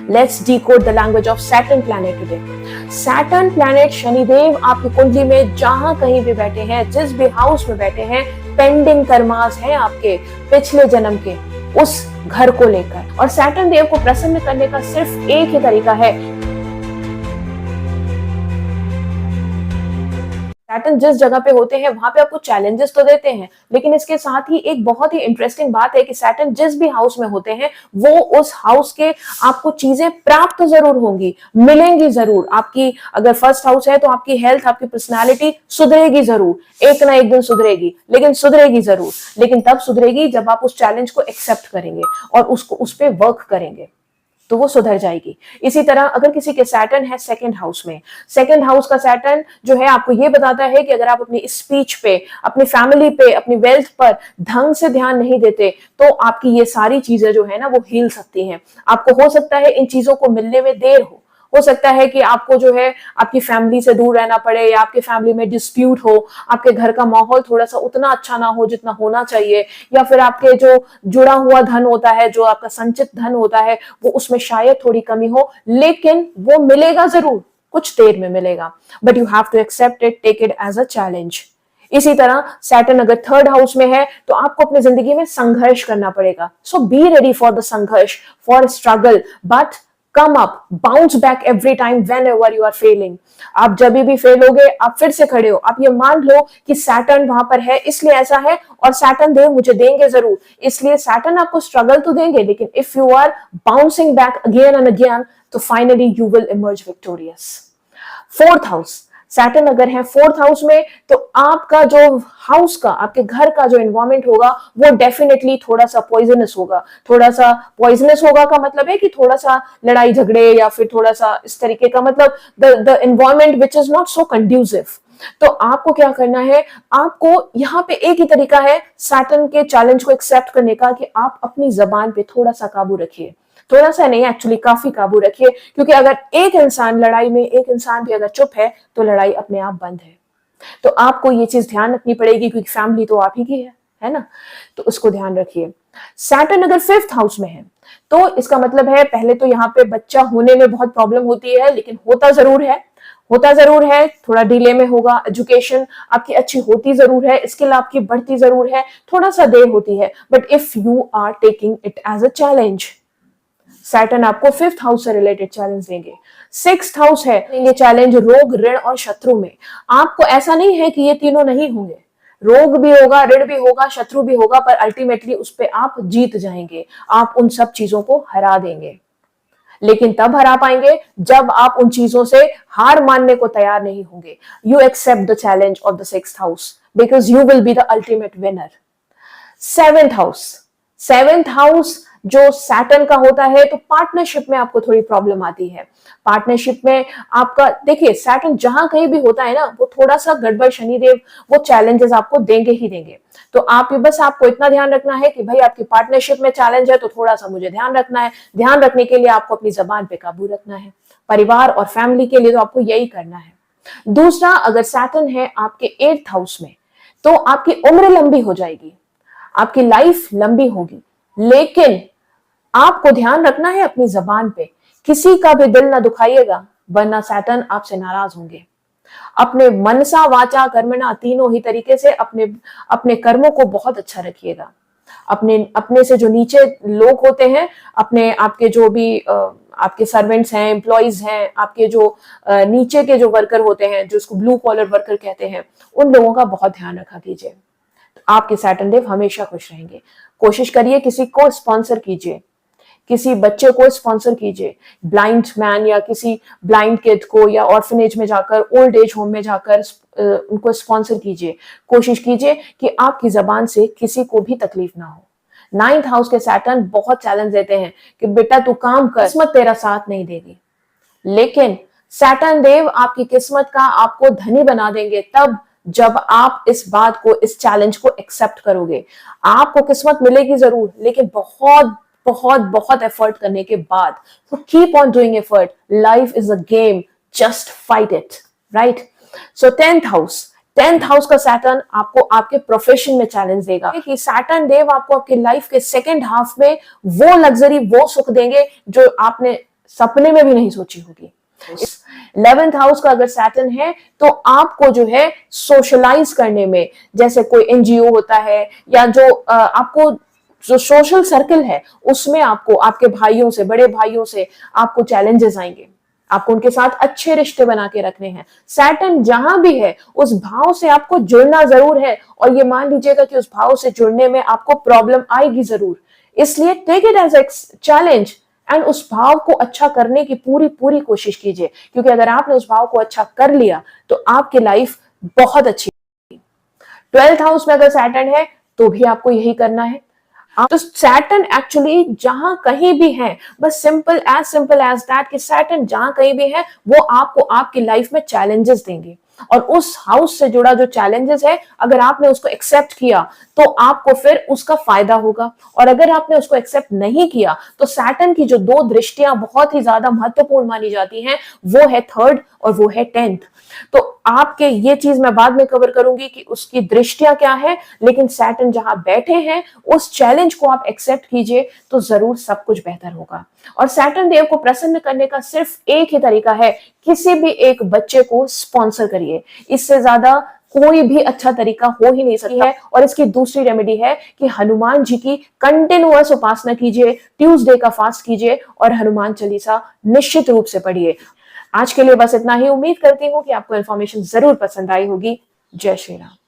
Let's decode the language of Saturn planet today. Saturn planet Shanidev आपकी कुंडली में जहां कहीं भी बैठे हैं, जिस भी हाउस में बैठे हैं, पेंडिंग कर्मास हैं आपके पिछले जन्म के उस घर को लेकर। और सैटर्न देव को प्रसन्न करने का सिर्फ एक ही तरीका है। सैटर्न जिस जगह पे होते हैं वहां पे आपको चैलेंजेस तो देते हैं, लेकिन इसके साथ ही एक बहुत ही इंटरेस्टिंग बात है कि सैटर्न जिस भी हाउस में होते हैं वो उस हाउस के आपको चीजें प्राप्त जरूर होंगी, मिलेंगी जरूर। आपकी अगर फर्स्ट हाउस है तो आपकी हेल्थ, आपकी पर्सनालिटी सुधरेगी जरूर, एक ना एक दिन सुधरेगी, लेकिन सुधरेगी जरूर। लेकिन तब सुधरेगी जब आप उस चैलेंज को एक्सेप्ट करेंगे और उसको उस पर वर्क करेंगे तो वो सुधर जाएगी। इसी तरह अगर किसी के सैटर्न है सेकंड हाउस में, सेकंड हाउस का सैटर्न जो है आपको ये बताता है कि अगर आप अपनी स्पीच पे, अपनी फैमिली पे, अपनी वेल्थ पर ढंग से ध्यान नहीं देते तो आपकी ये सारी चीजें जो है ना वो हिल सकती हैं। आपको हो सकता है इन चीजों को मिलने में देर हो सकता है कि आपको जो है आपकी फैमिली से दूर रहना पड़े, या आपके फैमिली में डिस्प्यूट हो, आपके घर का माहौल थोड़ा सा उतना अच्छा ना हो जितना होना चाहिए, या फिर आपके जो जुड़ा हुआ धन होता है, जो आपका संचित धन होता है, वो उसमें शायद थोड़ी कमी हो, लेकिन वो मिलेगा जरूर, कुछ देर में मिलेगा। But you have to accept it, take it as a challenge. इसी तरह सैटर्न अगर थर्ड हाउस में है तो आपको अपनी जिंदगी में संघर्ष करना पड़ेगा। सो बी रेडी फॉर द संघर्ष, for struggle, but come up, bounce back every time whenever you are failing. आप जब भी फेल होगे आप फिर से खड़े हो। आप ये मान लो कि सैटर्न वहां पर है इसलिए ऐसा है, और सैटर्न देव मुझे देंगे जरूर, इसलिए सैटर्न आपको स्ट्रगल तो देंगे, लेकिन if you are bouncing back again and again तो finally you will emerge victorious. Fourth house, Saturn अगर है फोर्थ हाउस में तो आपका जो हाउस का, आपके घर का जो एनवायरमेंट होगा वो डेफिनेटली थोड़ा सा पॉइजनस होगा। थोड़ा सा पॉइजनस होगा का मतलब है कि थोड़ा सा लड़ाई झगड़े या फिर थोड़ा सा इस तरीके का, मतलब the environment which is not so conducive. तो आपको क्या करना है, आपको यहाँ पे एक ही तरीका है सैटर्न के चैलेंज को एक्सेप्ट करने का, कि आप अपनी जबान पे थोड़ा सा काबू रखिए। थोड़ा सा नहीं, एक्चुअली काफी काबू रखिए, क्योंकि अगर एक इंसान लड़ाई में, एक इंसान भी अगर चुप है तो लड़ाई अपने आप बंद है। तो आपको ये चीज ध्यान रखनी पड़ेगी, क्योंकि फैमिली तो आप ही की है ना, तो उसको ध्यान रखिए। सैटर्न अगर फिफ्थ हाउस में है तो इसका मतलब है पहले तो यहाँ पे बच्चा होने में बहुत प्रॉब्लम होती है, लेकिन होता जरूर है, थोड़ा डिले में होगा। एजुकेशन आपकी अच्छी होती जरूर है, स्किल आपकी बढ़ती जरूर है, थोड़ा सा देर होती है, but if you are taking it as a challenge, Saturn आपको फिफ्थ हाउस से रिलेटेड चैलेंज देंगे। सिक्स्थ हाउस है ये चैलेंज रोग, ऋण और शत्रु में। आपको ऐसा नहीं है कि ये तीनों नहीं होंगे, रोग भी होगा, ऋण भी होगा, शत्रु भी होगा, पर अल्टीमेटली उस पे आप जीत जाएंगे, आप उन सब चीजों को हरा देंगे। लेकिन तब हरा पाएंगे जब आप उन चीजों से हार मानने को तैयार नहीं होंगे। You accept the challenge of the sixth house because you will be the ultimate winner. Seventh house जो सैटर्न का होता है तो पार्टनरशिप में आपको थोड़ी प्रॉब्लम आती है। पार्टनरशिप में आपका, देखिए सैटर्न जहां कहीं भी होता है ना वो थोड़ा सा गड़बड़, शनिदेव वो चैलेंजेस आपको देंगे ही देंगे। तो आप बस आपको इतना ध्यान रखना है कि भाई आपकी पार्टनरशिप में चैलेंज है तो थोड़ा सा मुझे ध्यान रखना है। ध्यान रखने के लिए आपको अपनी जबान पे काबू रखना है। परिवार और फैमिली के लिए तो आपको यही करना है। दूसरा, अगर सैटर्न है आपके एट्थ हाउस में तो आपकी उम्र लंबी हो जाएगी, आपकी लाइफ लंबी होगी, लेकिन आपको ध्यान रखना है अपनी जबान पे, किसी का भी दिल ना दुखाइएगा, वरना सैटर्न आपसे नाराज होंगे। अपने मनसा वाचा कर्मणा तीनों ही तरीके से अपने कर्मों को बहुत अच्छा रखिएगा। अपने से जो नीचे लोग होते हैं, आपके जो भी आपके सर्वेंट्स हैं, एम्प्लॉइज हैं, आपके जो नीचे के जो वर्कर होते हैं, जो उसको ब्लू कॉलर वर्कर कहते हैं, उन लोगों का बहुत ध्यान रखा कीजिए। आपके सैटर्न देव हमेशा खुश रहेंगे। कोशिश करिए किसी को स्पॉन्सर कीजिए, किसी बच्चे को स्पॉन्सर कीजिए, ब्लाइंड मैन या किसी ब्लाइंड किड को, या ऑर्फनेज में जाकर, ओल्ड एज होम में जाकर उनको स्पॉन्सर कीजिए। कोशिश कीजिए कि आपकी जबान से किसी को भी तकलीफ ना हो। नाइन्थ हाउस के सैटर्न बहुत चैलेंज देते हैं कि बेटा तू काम कर, किस्मत तेरा साथ नहीं देगी, लेकिन सैटर्न देव आपकी किस्मत का आपको धनी बना देंगे तब जब आप इस बात को, इस चैलेंज को एक्सेप्ट करोगे। आपको किस्मत मिलेगी जरूर, लेकिन बहुत बहुत बहुत एफर्ट करने के बाद। So keep on doing effort. Life is a game. Just fight it, right? So 10th house का सैटर्न आपको आपके प्रोफेशन में चैलेंज देगा कि सैटर्न देव आपको आपके लाइफ के सेकेंड हाफ में वो लग्जरी, वो सुख देंगे जो आपने सपने में भी नहीं सोची होगी। 11th हाउस का अगर सैटर्न है तो आपको जो है सोशलाइज करने में, जैसे कोई एनजीओ होता है या जो आपको जो सोशल सर्कल है उसमें आपको आपके भाइयों से, बड़े भाइयों से आपको चैलेंजेस आएंगे, आपको उनके साथ अच्छे रिश्ते बना के रखने हैं। सैटर्न जहां भी है उस भाव से आपको जुड़ना जरूर है, और ये मान लीजिएगा कि उस भाव से जुड़ने में आपको प्रॉब्लम आएगी जरूर, इसलिए take it as a challenge and उस भाव को अच्छा करने की पूरी पूरी कोशिश कीजिए, क्योंकि अगर आपने उस भाव को अच्छा कर लिया तो आपकी लाइफ बहुत अच्छी। 12th हाउस में अगर सैटर्न है तो भी आपको यही करना है। तो सैटर्न एक्चुअली जहां कहीं भी है, बस सिंपल एज दैट कि सैटर्न जहां कहीं भी है वो आपको आपकी लाइफ में चैलेंजेस देंगे, और उस हाउस से जुड़ा जो चैलेंजेस है अगर आपने उसको एक्सेप्ट किया तो आपको फिर उसका फायदा होगा, और अगर आपने उसको एक्सेप्ट नहीं किया तो सैटर्न की जो दो दृष्टियां बहुत ही ज्यादा महत्वपूर्ण मानी जाती हैं, वो है 3rd और वो है 10th। तो आपके ये चीज मैं बाद में कवर करूंगी कि उसकी दृष्टियां क्या है, लेकिन सैटर्न जहां बैठे हैं उस चैलेंज को आप एक्सेप्ट कीजिए तो जरूर सब कुछ बेहतर होगा। और सैटर्न देव को प्रसन्न करने का सिर्फ एक ही तरीका है, किसी भी एक बच्चे को स्पॉन्सर करिए, इससे ज्यादा कोई भी अच्छा तरीका हो ही नहीं सकता है। और इसकी दूसरी रेमेडी है कि हनुमान जी की कंटिन्यूअस उपासना कीजिए, ट्यूसडे का फास्ट कीजिए और हनुमान चालीसा निश्चित रूप से पढ़िए। आज के लिए बस इतना ही। उम्मीद करती हूँ कि आपको इन्फॉर्मेशन जरूर पसंद आई होगी। जय श्री राम।